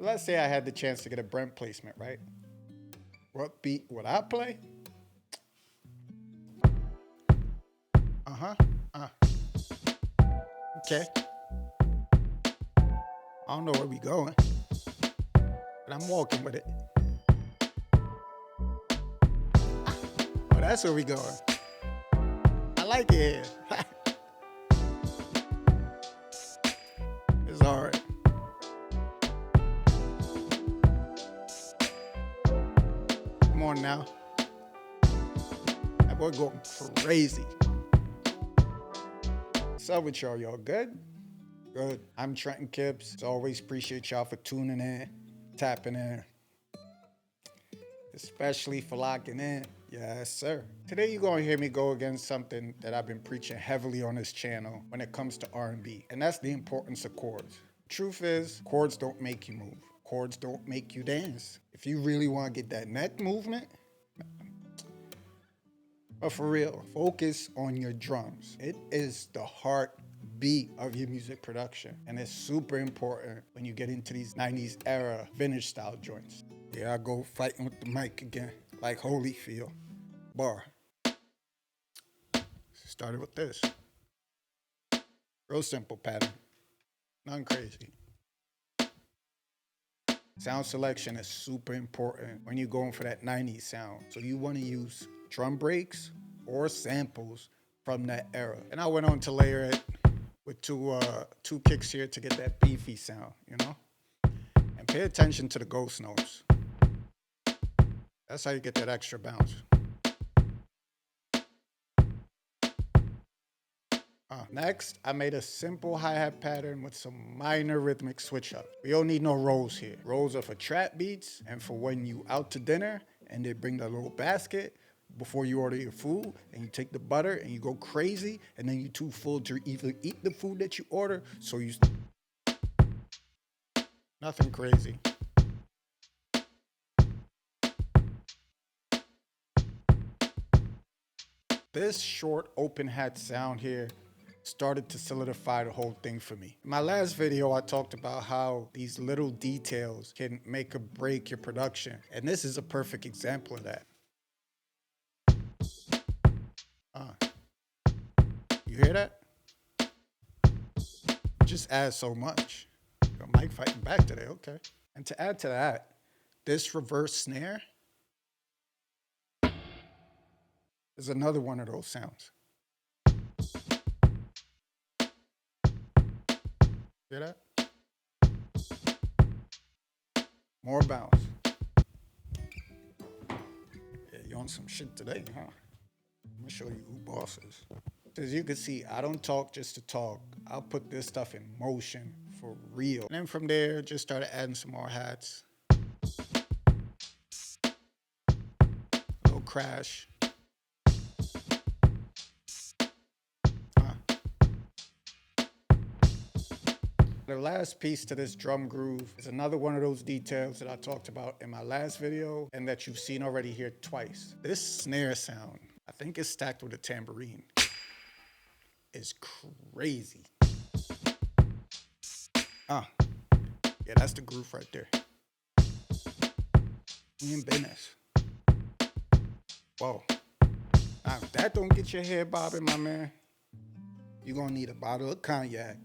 Let's say I had the chance to get a Brent placement, right? What beat would I play? Uh-huh. Okay. I don't know where we going, but I'm walking with it. Oh, that's where we going. I like it here. It's all right. Come on now. That boy going crazy. What's up with y'all? Y'all good? Good. I'm Trenton Kips. As always, appreciate y'all for tuning in, tapping in, especially for locking in. Yes, sir. Today you're gonna hear me go against something that I've been preaching heavily on this channel when it comes to R&B, and that's the importance of chords. Truth is, chords don't make you move. Chords don't make you dance. If you really want to get that neck movement, but for real, focus on your drums. It is the heartbeat of your music production, and it's super important when you get into these 90s era vintage style joints. Yeah, I go fighting with the mic again, like Holyfield. Bar. Started with this. Real simple pattern. Nothing crazy. Sound selection is super important when you're going for that 90s sound. So you want to use drum breaks or samples from that era. And I went on to layer it with two kicks here to get that beefy sound, you know? And pay attention to the ghost notes. That's how you get that extra bounce. Next, I made a simple hi-hat pattern with some minor rhythmic switch up. We don't need no rolls here. Rolls are for trap beats and for when you out to dinner and they bring that little basket before you order your food and you take the butter and you go crazy and then you're too full to either eat the food that you order, so you... Nothing crazy. This short open hat sound here started to solidify the whole thing for me. In my last video, I talked about how these little details can make or break your production, and this is a perfect example of that. You hear that? Just adds so much. Yo, Mike fighting back today, okay. And to add to that, this reverse snare is another one of those sounds. Hear that? More bounce. Yeah, you on some shit today, huh? I'm gonna show you who boss is. As you can see, I don't talk just to talk. I'll put this stuff in motion for real. And then from there, just started adding some more hats. A little crash. The last piece to this drum groove is another one of those details that I talked about in my last video and that you've seen already here twice. This snare sound, I think it's stacked with a tambourine, is crazy. Yeah, that's the groove right there. We in business. Whoa. Now, if that don't get your head bobbing, my man, you're gonna need a bottle of cognac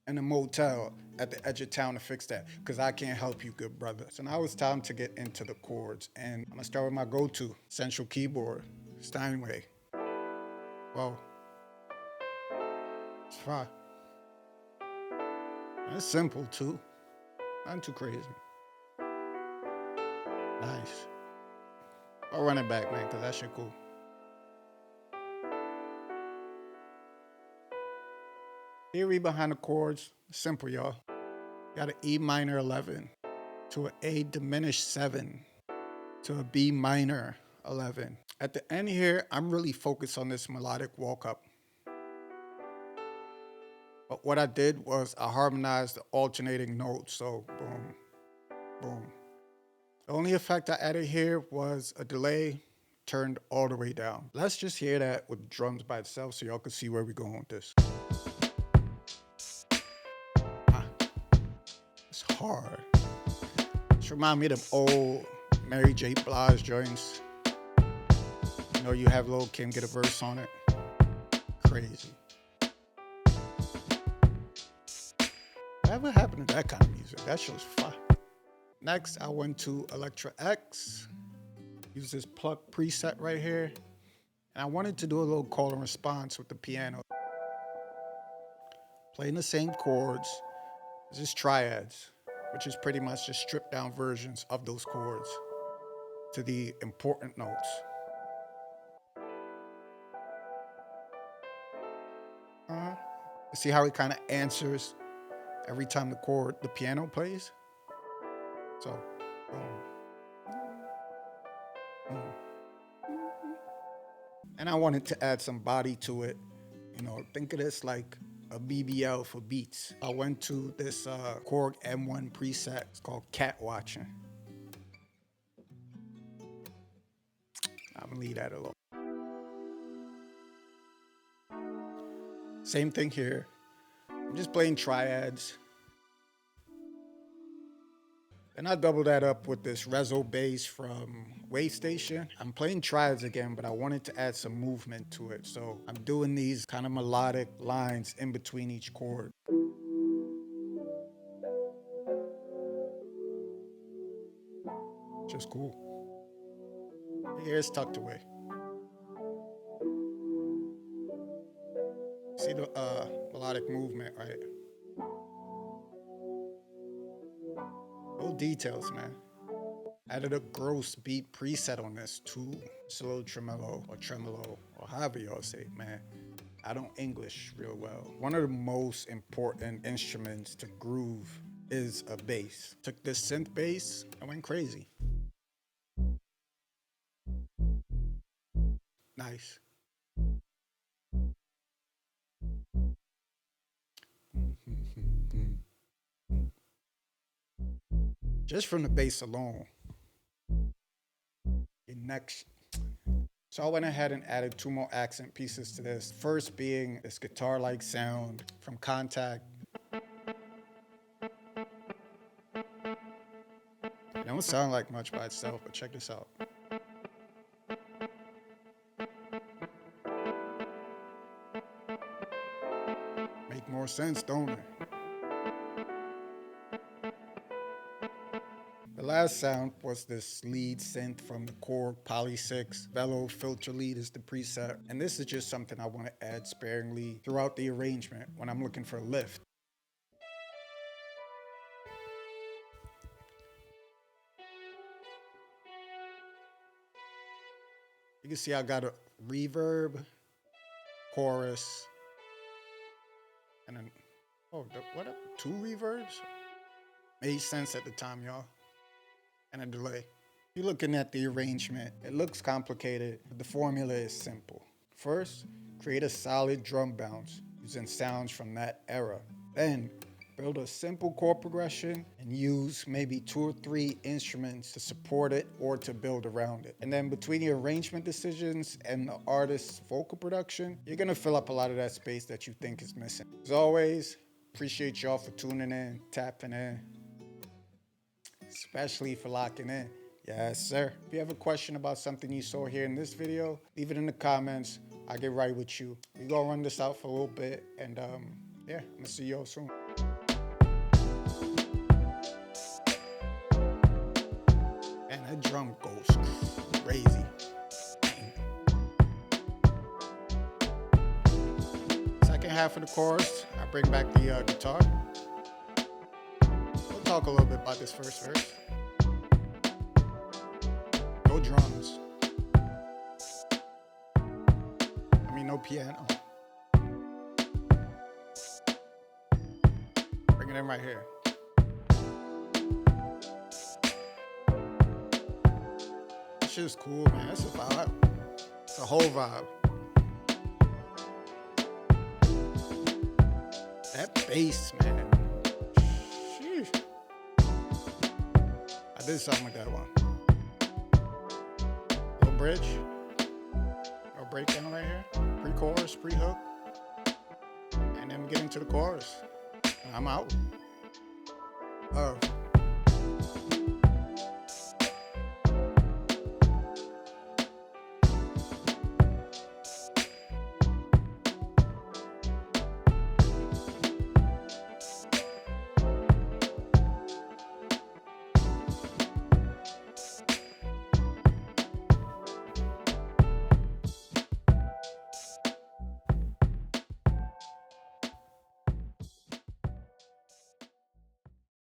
and a motel at the edge of town to fix that, because I can't help you, good brother. So now it's time to get into the chords, and I'm gonna start with my go-to, central keyboard, Steinway. Whoa. It's fine. It's simple too. Not too crazy. Nice. I'll run it back, man, because that shit cool. Theory behind the chords, simple, y'all. Got an E minor 11 to an A diminished 7 to a B minor 11. At the end here, I'm really focused on this melodic walk up. But what I did was I harmonized the alternating notes, so boom, boom. The only effect I added here was a delay turned all the way down. Let's just hear that with drums by itself so y'all can see where we're going with this. It's hard. This remind me of them old Mary J. Blige joints. You know, you have Lil' Kim get a verse on it. Crazy. Whatever happened to that kind of music? That show's fire. Next, I went to Electra X. Use this pluck preset right here. And I wanted to do a little call and response with the piano. Playing the same chords. This is triads, which is pretty much just stripped down versions of those chords to the important notes. See how it kind of answers every time the piano plays? So, and I wanted to add some body to it. You know, think of this like a BBL for beats. I went to this Korg M1 preset. It's called Cat Watching. I'm gonna leave that alone. Same thing here. I'm just playing triads. Then I double that up with this Rezo bass from Waystation. I'm playing triads again, but I wanted to add some movement to it. So I'm doing these kind of melodic lines in between each chord. Just cool. Here's tucked away. See the melodic movement, right? Little details, man. Added a gross beat preset on this too. It's a little tremolo, or however y'all say it, man. I don't English real well. One of the most important instruments to groove is a bass. Took this synth bass and went crazy. Nice. Just from the bass alone. Your next. So I went ahead and added 2 more accent pieces to this. First being this guitar-like sound from Contact. It don't sound like much by itself, but check this out. Make more sense, don't it? The last sound was this lead synth from the Korg Poly 6. Bellow filter lead is the preset. And this is just something I want to add sparingly throughout the arrangement when I'm looking for a lift. You can see I got a reverb, chorus, and then, what up? 2 reverbs? Made sense at the time, y'all. And a delay. You're looking at the arrangement. It looks complicated, but the formula is simple. First, create a solid drum bounce using sounds from that era. Then, build a simple chord progression and use maybe 2 or 3 instruments to support it or to build around it. And then between the arrangement decisions and the artist's vocal production, you're gonna fill up a lot of that space that you think is missing. As always, appreciate y'all for tuning in, tapping in, especially for locking in. Yes, sir. If you have a question about something you saw here in this video, leave it in the comments. I'll get right with you. We're gonna run this out for a little bit, and yeah, I'm gonna see y'all soon. And that drum goes crazy. Second half of the chorus, I bring back the guitar. We'll talk a little bit about this first verse. No drums. No piano. Bring it in right here. This shit is cool, man. It's a vibe. It's a whole vibe. That bass, man. Sheesh. I did something with that one. Little bridge. No breakdown right here. Pre-chorus, pre-hook. And then we get into the chorus. And I'm out. Earth.